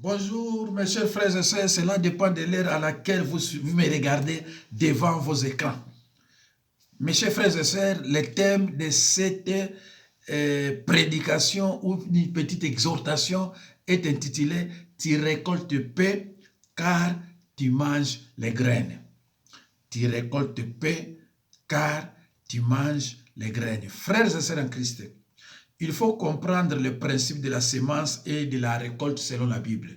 Bonjour mes chers frères et sœurs, cela dépend de l'heure à laquelle vous me regardez devant vos écrans. Mes chers frères et sœurs, le thème de cette prédication ou une petite exhortation est intitulé « Tu récoltes paix car tu manges les graines ». Tu récoltes paix car tu manges les graines. Frères et sœurs en Christ, il faut comprendre le principe de la semence et de la récolte selon la Bible.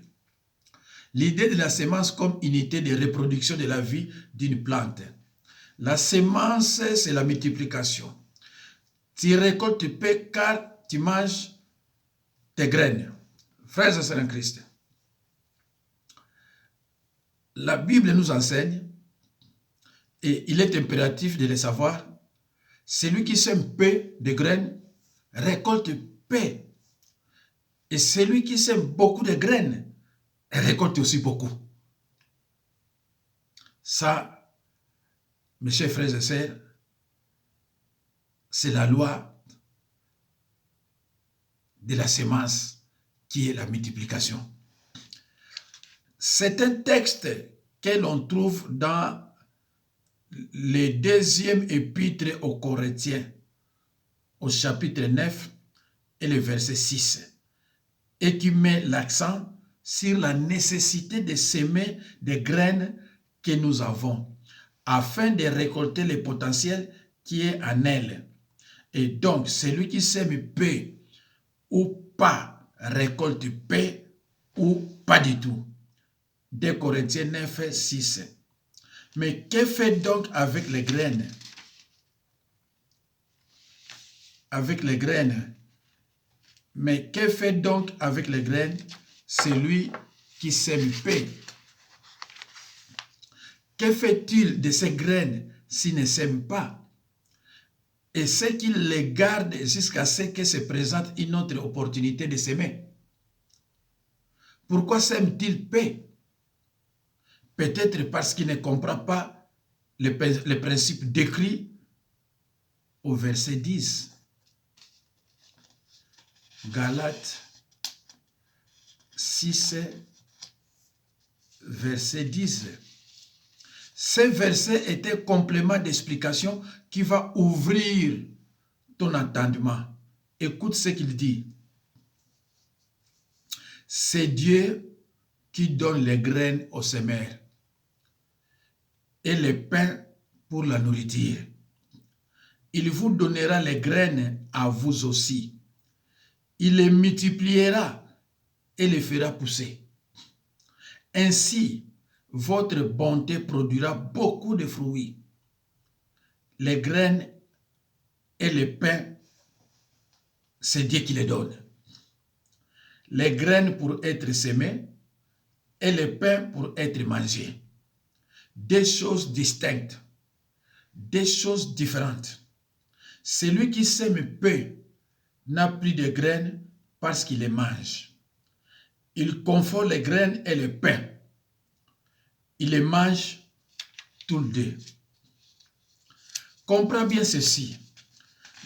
L'idée de la semence comme unité de reproduction de la vie d'une plante. La semence, c'est la multiplication. Tu récoltes paix car tu manges tes graines. Frères et sœurs en Christ, la Bible nous enseigne, et il est impératif de le savoir, celui qui sème peu de graines récolte paix. Et celui qui sème beaucoup de graines récolte aussi beaucoup. Ça, mes chers frères et sœurs, c'est la loi de la semence qui est la multiplication. C'est un texte que l'on trouve dans le deuxième épître aux Corinthiens, au chapitre 9 et le verset 6, et qui met l'accent sur la nécessité de semer des graines que nous avons, afin de récolter le potentiel qui est en elles. Et donc, celui qui sème peu ou pas récolte paix ou pas du tout. 2 Corinthiens 9, 6. Mais que fait donc avec les graines? Avec les graines. Mais que fait donc avec les graines celui qui sème paix? Que fait-il de ces graines s'il ne sème pas? Et c'est qu'il les garde jusqu'à ce que se présente une autre opportunité de s'aimer. Pourquoi sème-t-il paix? Peut-être parce qu'il ne comprend pas le principe décrit au verset 10. Galates 6, verset 10. Ce verset est un complément d'explication qui va ouvrir ton entendement. Écoute ce qu'il dit. C'est Dieu qui donne les graines aux semeurs et le pain pour la nourriture. Il vous donnera les graines à vous aussi. Il les multipliera et les fera pousser. Ainsi, votre bonté produira beaucoup de fruits. Les graines et le pain, c'est Dieu qui les donne. Les graines pour être semées et le pain pour être mangé. Deux choses distinctes, deux choses différentes. Celui qui sème peu n'a plus de graines parce qu'il les mange. Il confond les graines et le pain. Il les mange tous les deux. Comprends bien ceci.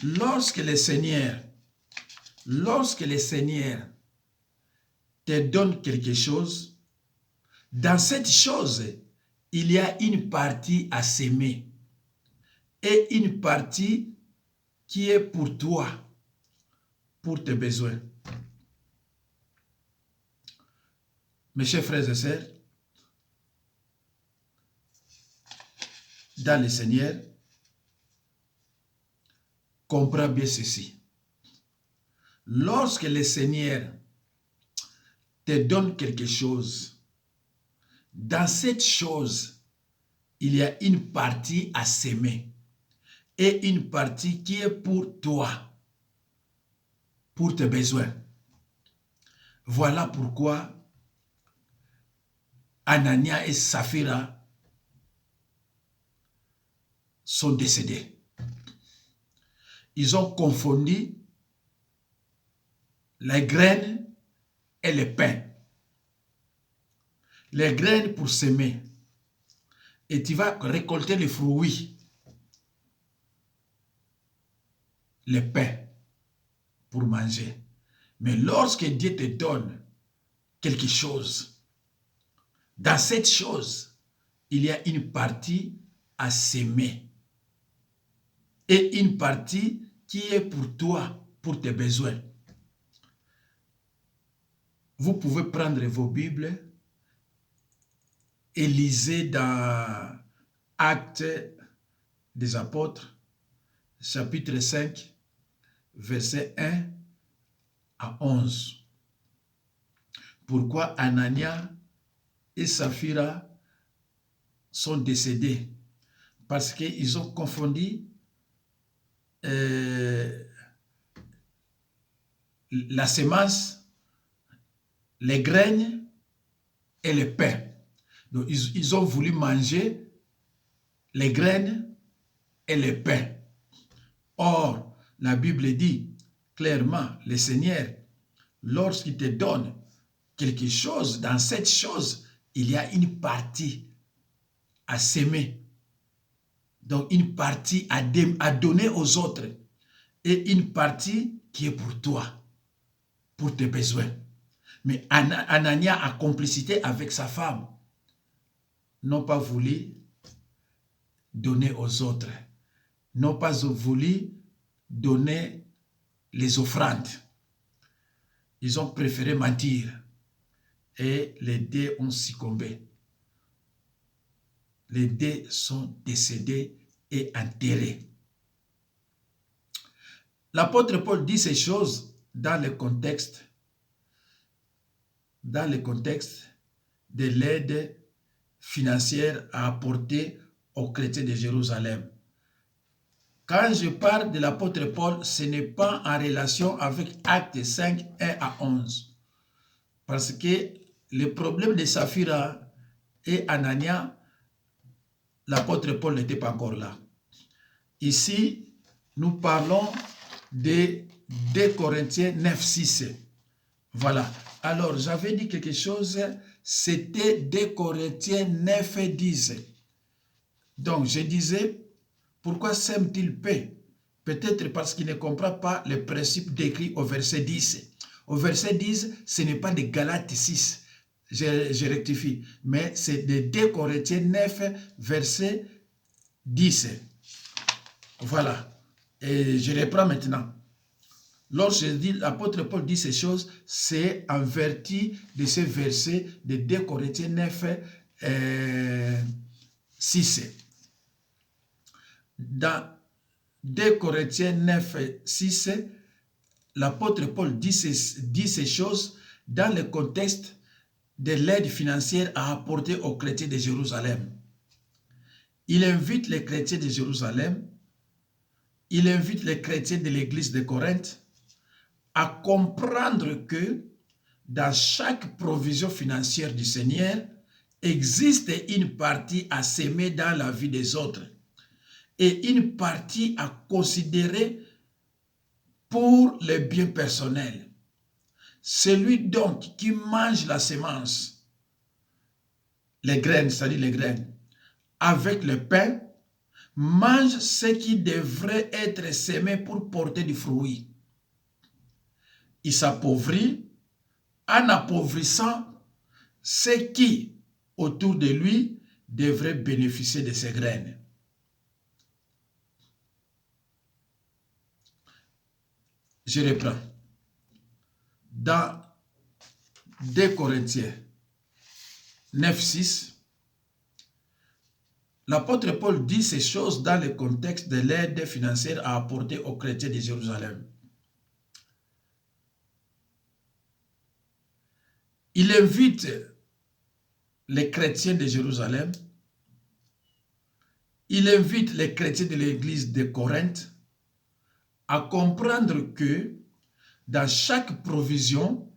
Lorsque le Seigneur te donne quelque chose, dans cette chose, il y a une partie à s'aimer et une partie qui est pour toi, pour tes besoins. Mes chers frères et sœurs, dans le Seigneur, comprends bien ceci. Lorsque le Seigneur te donne quelque chose, dans cette chose, il y a une partie à s'aimer et une partie qui est pour toi, pour tes besoins. Voilà pourquoi Anania et Saphira sont décédés. Ils ont confondu les graines et le pain. Les graines pour s'aimer. Et tu vas récolter les fruits. Le pain pour manger. Mais lorsque Dieu te donne quelque chose. Dans cette chose, il y a une partie à s'aimer et une partie qui est pour toi, pour tes besoins. Vous pouvez prendre vos Bibles et lisez dans Actes des Apôtres, chapitre 5, verset 1 à 11. Pourquoi Anania et Saphira sont décédés? Parce qu'ils ont confondu la semence, les graines et le pain. Donc, ils ont voulu manger les graines et le pain. Or, la Bible dit clairement, le Seigneur, lorsqu'il te donne quelque chose, dans cette chose, il y a une partie à s'aimer. Donc, une partie à donner aux autres et une partie qui est pour toi, pour tes besoins. Mais Anania, a complicité avec sa femme, n'ont pas voulu donner aux autres, n'ont pas voulu donner les offrandes. Ils ont préféré mentir et les deux ont succombé. Les deux sont décédés et enterrés. L'apôtre Paul dit ces choses dans le contexte de l'aide financière à apporter aux chrétiens de Jérusalem. Quand je parle de l'apôtre Paul, ce n'est pas en relation avec Actes 5, 1 à 11. Parce que le problème de Saphira et Anania, l'apôtre Paul n'était pas encore là. Ici, nous parlons de 2 Corinthiens 9, 6. Voilà. Alors, j'avais dit quelque chose, c'était 2 Corinthiens 9, 10. Donc, je disais, pourquoi sème-t-il paix? Peut-être parce qu'il ne comprend pas le principe décrit au verset 10. Au verset 10, ce n'est pas de Galates 6, je rectifie, mais c'est de 2 Corinthiens 9, verset 10. Voilà. Et je reprends maintenant. Lorsque l'apôtre Paul dit ces choses, c'est en vertu de ce verset de 2 Corinthiens 9, 6. Dans 2 Corinthiens 9, 6, l'apôtre Paul dit ces choses dans le contexte de l'aide financière à apporter aux chrétiens de Jérusalem. Il invite les chrétiens de Jérusalem, il invite les chrétiens de l'église de Corinthe à comprendre que dans chaque provision financière du Seigneur, existe une partie à s'aimer dans la vie des autres et une partie à considérer pour les biens personnels. Celui donc qui mange la semence, les graines, c'est-à-dire les graines, avec le pain, mange ce qui devrait être semé pour porter du fruit. Il s'appauvrit en appauvrissant ceux qui, autour de lui, devraient bénéficier de ces graines. Je reprends. Dans 2 Corinthiens 9, 6, l'apôtre Paul dit ces choses dans le contexte de l'aide financière à apporter aux chrétiens de Jérusalem. Il invite les chrétiens de Jérusalem, il invite les chrétiens de l'église de Corinthe à comprendre que dans chaque provision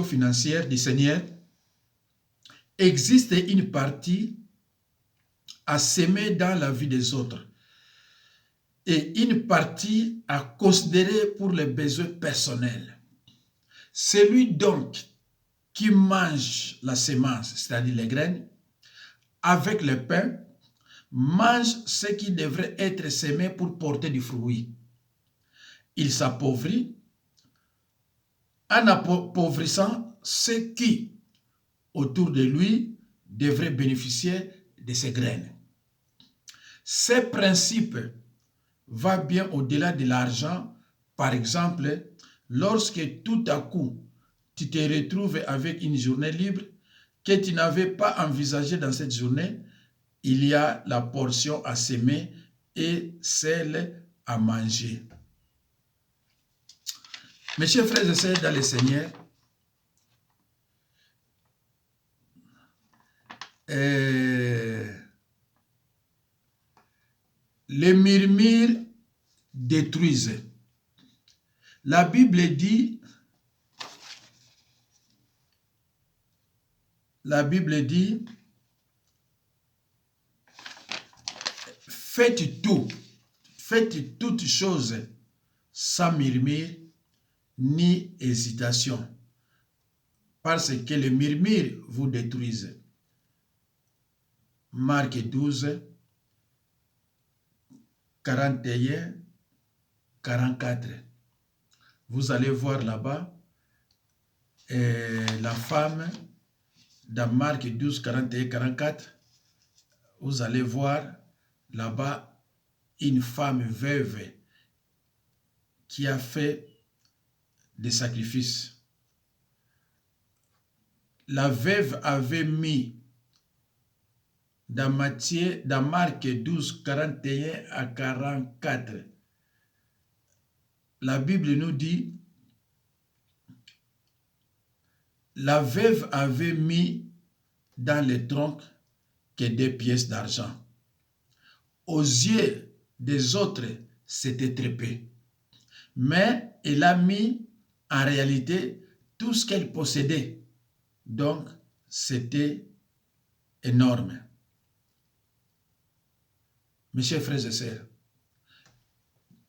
financière du Seigneur, existe une partie à s'aimer dans la vie des autres et une partie à considérer pour les besoins personnels. Celui donc qui mange la semence, c'est-à-dire les graines, avec le pain, mange ce qui devrait être semé pour porter du fruit. Il s'appauvrit en appauvrissant ceux qui, autour de lui, devraient bénéficier de ses graines. Ces principes vont bien au-delà de l'argent. Par exemple, lorsque tout à coup, tu te retrouves avec une journée libre que tu n'avais pas envisagée dans cette journée, il y a la portion à semer et celle à manger. Mes chers frères et sœurs dans le Seigneur, les murmures détruisent. La Bible dit, faites toutes choses sans murmure ni hésitation, parce que les murmures vous détruisent. Marc 12, 41, 44. Vous allez voir là-bas la femme dans Marc 12, 41, 44. Vous allez voir là-bas une femme veuve qui a fait des sacrifices. La veuve avait mis dans Marc 12, 41 à 44. La Bible nous dit, la veuve avait mis dans le tronc que 2 pièces d'argent. Aux yeux des autres, c'était très peu. Mais elle a mis en réalité tout ce qu'elle possédait. Donc, c'était énorme. Mes chers frères et sœurs,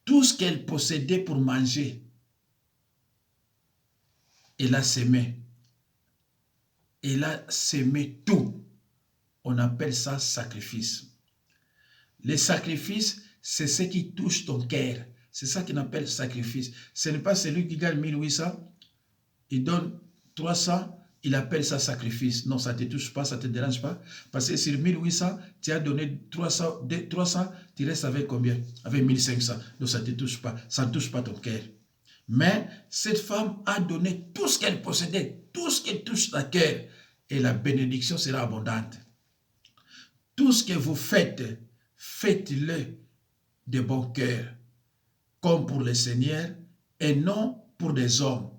tout ce qu'elle possédait pour manger, elle a semé. Elle a semé tout. On appelle ça sacrifice. Les sacrifices, c'est ce qui touche ton cœur. C'est ça qu'on appelle sacrifice. Ce n'est pas celui qui gagne 1800, il donne 300, il appelle ça sacrifice. Non, ça ne te touche pas, ça ne te dérange pas. Parce que sur 1800, tu as donné 300, tu restes avec combien? Avec 1500. Donc ça ne te touche pas. Ça ne touche pas ton cœur. Mais cette femme a donné tout ce qu'elle possédait, tout ce qui touche ta cœur. Et la bénédiction sera abondante. Tout ce que vous faites, faites-le de bon cœur, comme pour le Seigneur, et non pour des hommes.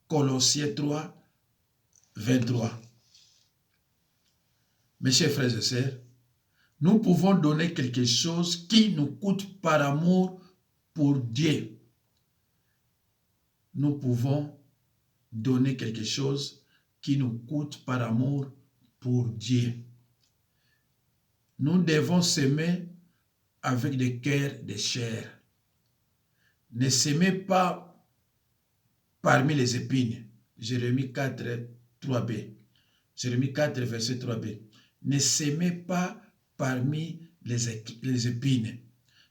Colossiens 3, 23. Mes chers frères et sœurs, nous pouvons donner quelque chose qui nous coûte par amour pour Dieu. Nous pouvons donner quelque chose qui nous coûte par amour pour Dieu. Nous devons s'aimer avec des cœurs de chair. Ne s'aimez pas parmi les épines. Jérémie 4, 3b. Jérémie 4, verset 3b. Ne s'aimez pas parmi les épines.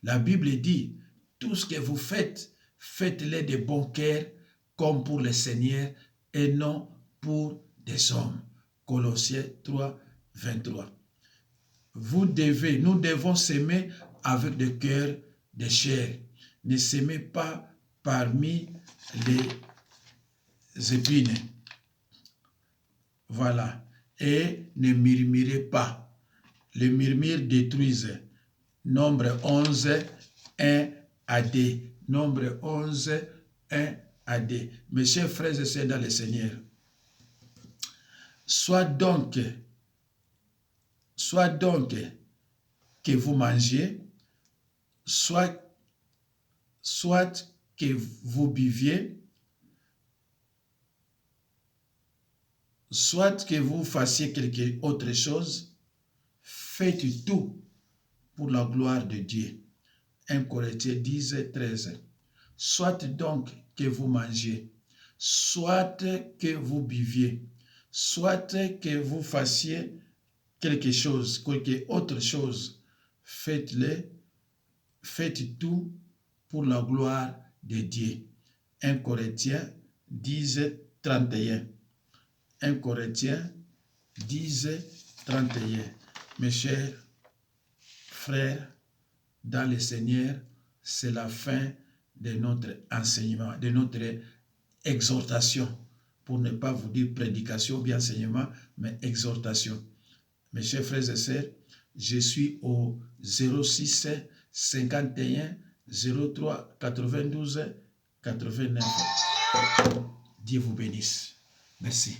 La Bible dit, tout ce que vous faites, faites-le de bon cœur, comme pour le Seigneur, et non pour des hommes. Colossiens 3, 23. Nous devons s'aimer avec des cœurs de chair. Ne s'aimez pas parmi les épines. Voilà. Et ne murmurez pas. Les murmures détruisent. Nombre 11, 1 à 2. Nombre 11, 1 à 2. Mes chers frères et sœurs dans le Seigneur, soit donc que vous mangiez, soit que vous buviez, soit que vous fassiez quelque autre chose, faites tout pour la gloire de Dieu. 1 Corinthiens 10, 13. Soit donc que vous mangiez, soit que vous buviez, soit que vous fassiez quelque chose, quelque autre chose, faites tout pour la gloire de Dieu. 1 Corinthiens 10, 31. 1 Corinthiens 10, 31. Mes chers frères, dans le Seigneur, c'est la fin de notre enseignement, de notre exhortation, pour ne pas vous dire prédication ou bien enseignement, mais exhortation. Mes chers frères et sœurs, je suis au 06 51 03 92 89. Dieu vous bénisse. Merci.